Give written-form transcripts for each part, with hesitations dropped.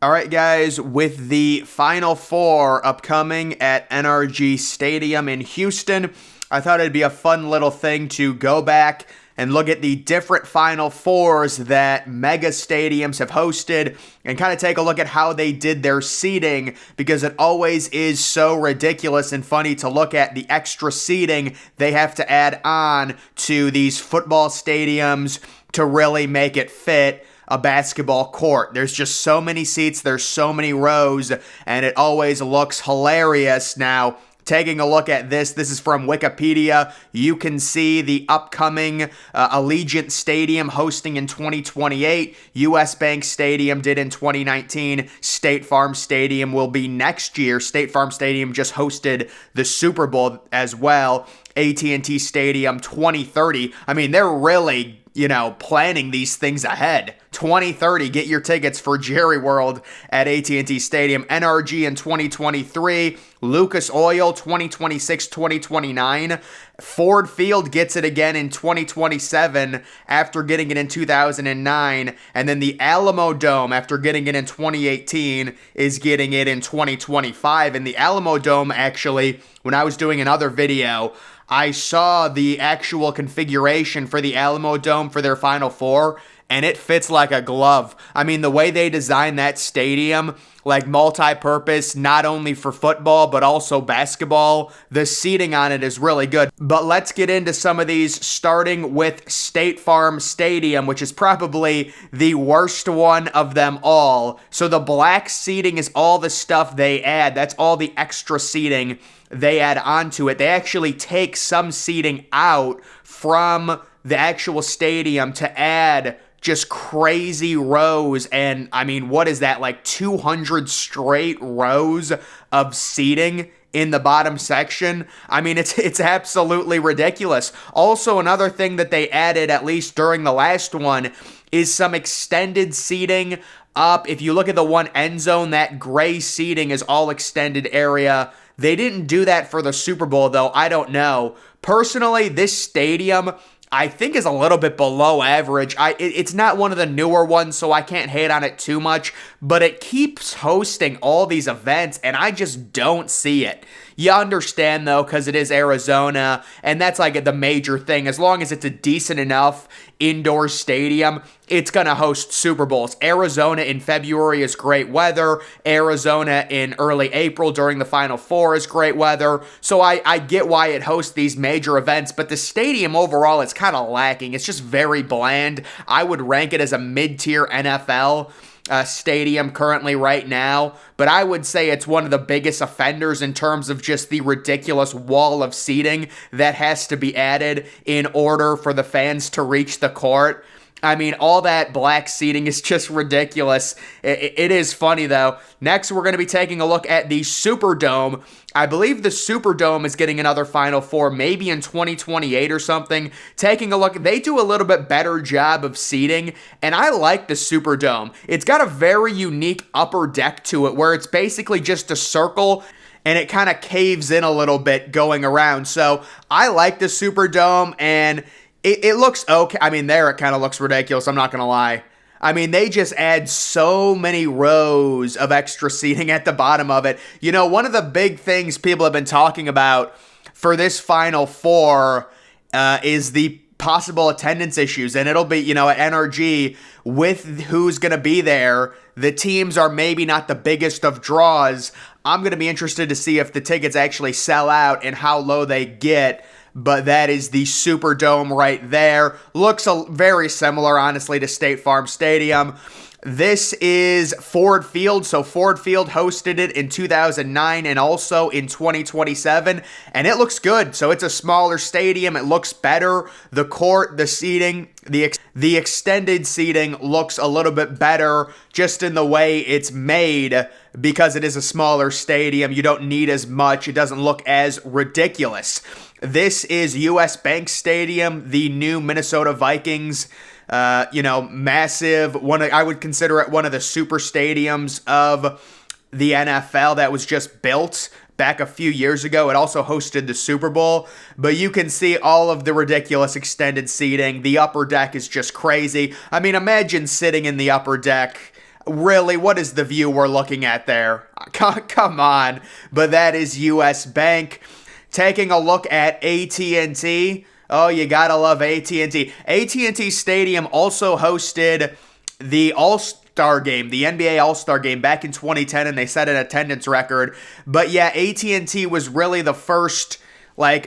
All right, guys, with the Final Four upcoming at NRG Stadium in Houston, I thought it'd be a fun little thing to go back and look at the different Final Fours that mega stadiums have hosted and kind of take a look at how they did their seating, because it always is so ridiculous and funny to look at the extra seating they have to add on to these football stadiums to really make it fit a basketball court. There's just so many seats, there's so many rows, and it always looks hilarious. Now, taking a look at this is from Wikipedia. You can see the upcoming Allegiant Stadium hosting in 2028. US Bank Stadium did in 2019. State Farm Stadium will be next year. State Farm Stadium just hosted the Super Bowl as well. AT&T Stadium 2030. I mean, they're really planning these things ahead. 2030, get your tickets for Jerry World at AT&T Stadium. NRG in 2023, Lucas Oil 2026, 2029. Ford Field gets it again in 2027 after getting it in 2009. And then the Alamo Dome, after getting it in 2018, is getting it in 2025. And the Alamo Dome, actually, when I was doing another video, I saw the actual configuration for the Alamo Dome for their Final Four, and it fits like a glove. I mean, the way they designed that stadium, like multi-purpose, not only for football, but also basketball, the seating on it is really good. But let's get into some of these, starting with State Farm Stadium, which is probably the worst one of them all. So the black seating is all the stuff they add. That's all the extra seating they add onto it. They actually take some seating out from the actual stadium to add just crazy rows. And I mean, what is that, like 200 straight rows of seating in the bottom section? I mean, it's absolutely ridiculous. Also, another thing that they added, at least during the last one, is some extended seating up. If you look at the one end zone, that gray seating is all extended area. They didn't do that for the Super Bowl, though. I don't know. Personally, this stadium, I think, is a little bit below average. It's not one of the newer ones, so I can't hate on it too much, but it keeps hosting all these events, and I just don't see it. You understand, though, because it is Arizona, and that's like the major thing. As long as it's a decent enough indoor stadium, it's going to host Super Bowls. Arizona in February is great weather. Arizona in early April during the Final Four is great weather. So I get why it hosts these major events, but the stadium overall is kind of lacking. It's just very bland. I would rank it as a mid-tier NFL stadium currently right now, but I would say it's one of the biggest offenders in terms of just the ridiculous wall of seating that has to be added in order for the fans to reach the court. I mean, all that black seating is just ridiculous. It is funny, though. Next, we're going to be taking a look at the Superdome. I believe the Superdome is getting another Final Four, maybe in 2028 or something. Taking a look, they do a little bit better job of seating, and I like the Superdome. It's got a very unique upper deck to it, where it's basically just a circle, and it kind of caves in a little bit going around. So I like the Superdome, and it looks okay. I mean, there it kind of looks ridiculous, I'm not going to lie. I mean, they just add so many rows of extra seating at the bottom of it. You know, one of the big things people have been talking about for this Final Four is the possible attendance issues. And it'll be, at NRG, with who's going to be there, the teams are maybe not the biggest of draws. I'm going to be interested to see if the tickets actually sell out and how low they get. But that is the Superdome right there. Looks very similar, honestly, to State Farm Stadium. This is Ford Field. So Ford Field hosted it in 2009 and also in 2027. And it looks good. So it's a smaller stadium. It looks better. The court, the seating, the extended seating looks a little bit better just in the way it's made, because it is a smaller stadium. You don't need as much. It doesn't look as ridiculous. This is US Bank Stadium, the new Minnesota Vikings, massive one. I would consider it one of the super stadiums of the NFL that was just built back a few years ago. It also hosted the Super Bowl, but you can see all of the ridiculous extended seating. The upper deck is just crazy. I mean, imagine sitting in the upper deck. Really, what is the view we're looking at there? Come on. But that is US Bank. Taking a look at AT&T. Oh, you gotta love AT&T. AT&T Stadium also hosted the All-Star game, the NBA All-Star game back in 2010, and they set an attendance record. But yeah, AT&T was really the first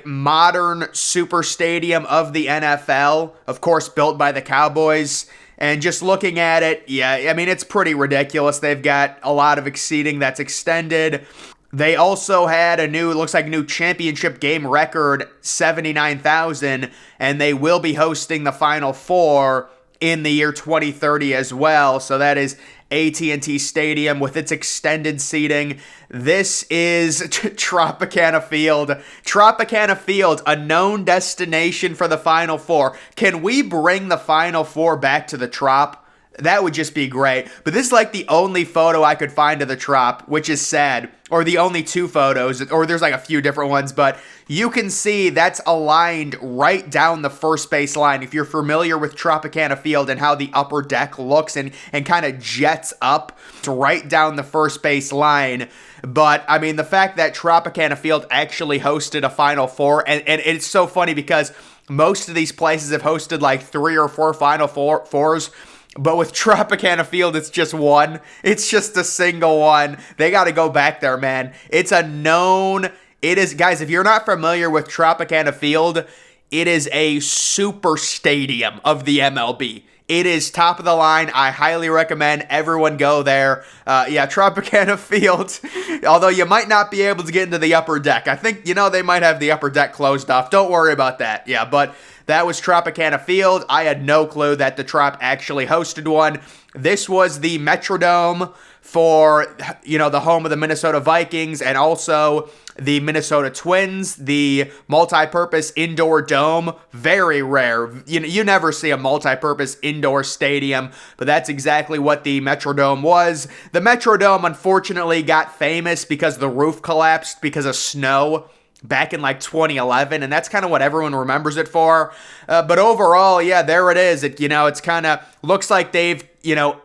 modern super stadium of the NFL, of course built by the Cowboys. And just looking at it, yeah, I mean, it's pretty ridiculous. They've got a lot of seating that's extended. They also had new championship game record, 79,000, and they will be hosting the Final Four in the year 2030 as well. So that is AT&T Stadium with its extended seating. This is Tropicana Field. Tropicana Field, a known destination for the Final Four. Can we bring the Final Four back to the Trop? That would just be great. But this is the only photo I could find of the Trop, which is sad. Or the only two photos, or there's a few different ones, but you can see that's aligned right down the first base line. If you're familiar with Tropicana Field and how the upper deck looks and kind of jets up to right down the first base line. But, I mean, the fact that Tropicana Field actually hosted a Final Four, and it's so funny because most of these places have hosted 3 or 4 Final Fours. But with Tropicana Field, it's just one. It's just a single one. They got to go back there, man. It is, guys, if you're not familiar with Tropicana Field, it is a super stadium of the MLB. It is top of the line. I highly recommend everyone go there. Tropicana Field, although you might not be able to get into the upper deck. I think, they might have the upper deck closed off. Don't worry about that. Yeah, but that was Tropicana Field. I had no clue that the Trop actually hosted one. This was the Metrodome for, the home of the Minnesota Vikings and also the Minnesota Twins, the multi-purpose indoor dome. Very rare. You never see a multi-purpose indoor stadium, but that's exactly what the Metrodome was. The Metrodome, unfortunately, got famous because the roof collapsed because of snow back in 2011, and that's kind of what everyone remembers it for. But overall, yeah, there it is. It's kind of looks like they've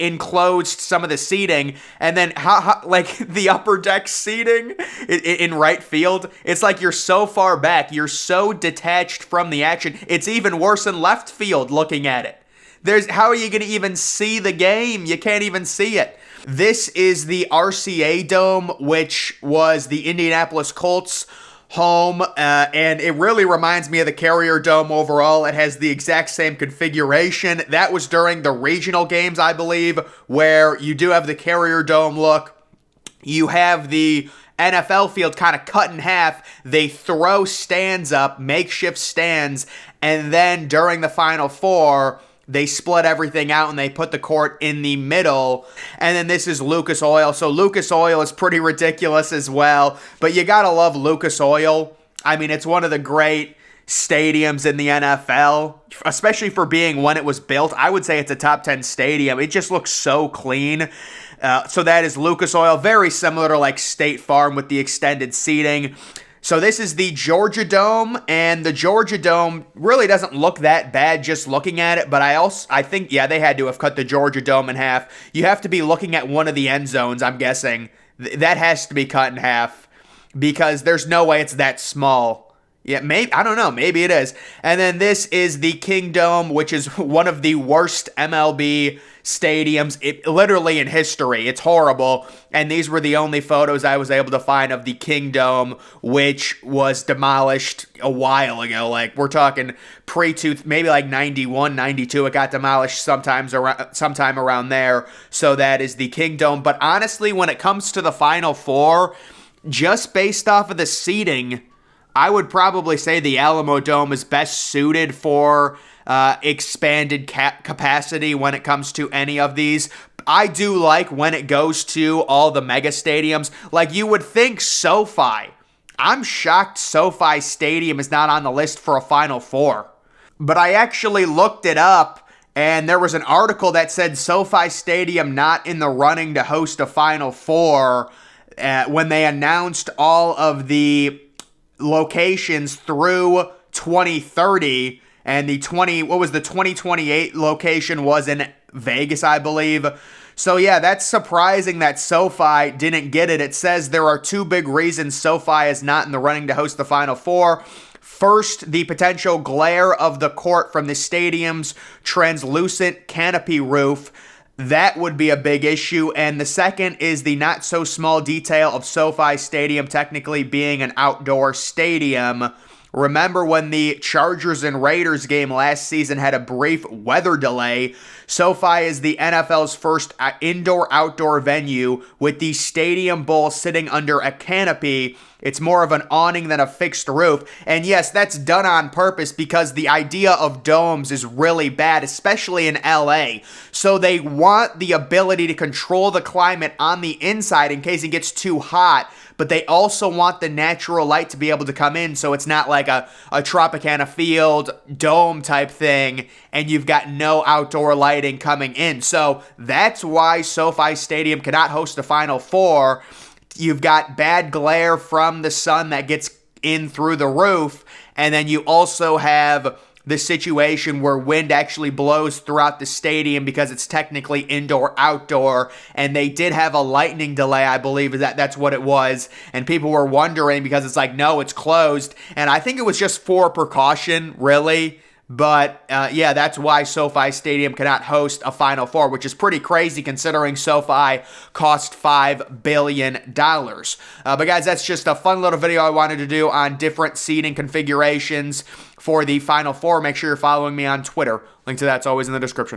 enclosed some of the seating, and then how the upper deck seating in right field. It's you're so far back, you're so detached from the action. It's even worse in left field looking at it. How are you going to even see the game? You can't even see it. This is the RCA Dome, which was the Indianapolis Colts home, and it really reminds me of the Carrier Dome overall. It has the exact same configuration. That was during the regional games, I believe, where you do have the Carrier Dome look. You have the NFL field kind of cut in half. They throw stands up, makeshift stands, and then during the Final Four, they split everything out and they put the court in the middle. And then this is Lucas Oil. So Lucas Oil is pretty ridiculous as well. But you gotta love Lucas Oil. I mean, it's one of the great stadiums in the NFL, especially for being when it was built. I would say it's a top 10 stadium. It just looks so clean. So that is Lucas Oil. Very similar to State Farm with the extended seating. So this is the Georgia Dome, and the Georgia Dome really doesn't look that bad just looking at it, but I think, they had to have cut the Georgia Dome in half. You have to be looking at one of the end zones, I'm guessing. That has to be cut in half, because there's no way it's that small. Yeah, maybe, I don't know, maybe it is. And then this is the Kingdome, which is one of the worst MLB stadiums literally in history. It's horrible. And these were the only photos I was able to find of the Kingdome, which was demolished a while ago. We're talking maybe 91, 92. It got demolished sometime around there. So that is the Kingdome. But honestly, when it comes to the Final Four, just based off of the seating, I would probably say the Alamo Dome is best suited for expanded capacity when it comes to any of these. I do like when it goes to all the mega stadiums. You would think SoFi. I'm shocked SoFi Stadium is not on the list for a Final Four. But I actually looked it up, and there was an article that said SoFi Stadium not in the running to host a Final Four when they announced all of the locations through 2030, and the 2028 location was in Vegas, I believe. So yeah, that's surprising that SoFi didn't get it. It says there are two big reasons SoFi is not in the running to host the Final Four. First, the potential glare of the court from the stadium's translucent canopy roof. That would be a big issue. And the second is the not so small detail of SoFi Stadium technically being an outdoor stadium. Remember when the Chargers and Raiders game last season had a brief weather delay? SoFi is the NFL's first indoor-outdoor venue with the Stadium Bowl sitting under a canopy. It's more of an awning than a fixed roof. And yes, that's done on purpose because the idea of domes is really bad, especially in LA. So they want the ability to control the climate on the inside in case it gets too hot. But they also want the natural light to be able to come in so it's not like a Tropicana Field dome type thing and you've got no outdoor lighting coming in. So that's why SoFi Stadium cannot host the Final Four. You've got bad glare from the sun that gets in through the roof, and then you also have the situation where wind actually blows throughout the stadium because it's technically indoor-outdoor, and they did have a lightning delay, I believe that's what it was, and people were wondering because it's like, no, it's closed, and I think it was just for precaution, really. But, yeah, that's why SoFi Stadium cannot host a Final Four, which is pretty crazy considering SoFi cost $5 billion. But, guys, that's just a fun little video I wanted to do on different seating configurations for the Final Four. Make sure you're following me on Twitter. Link to that's always in the description.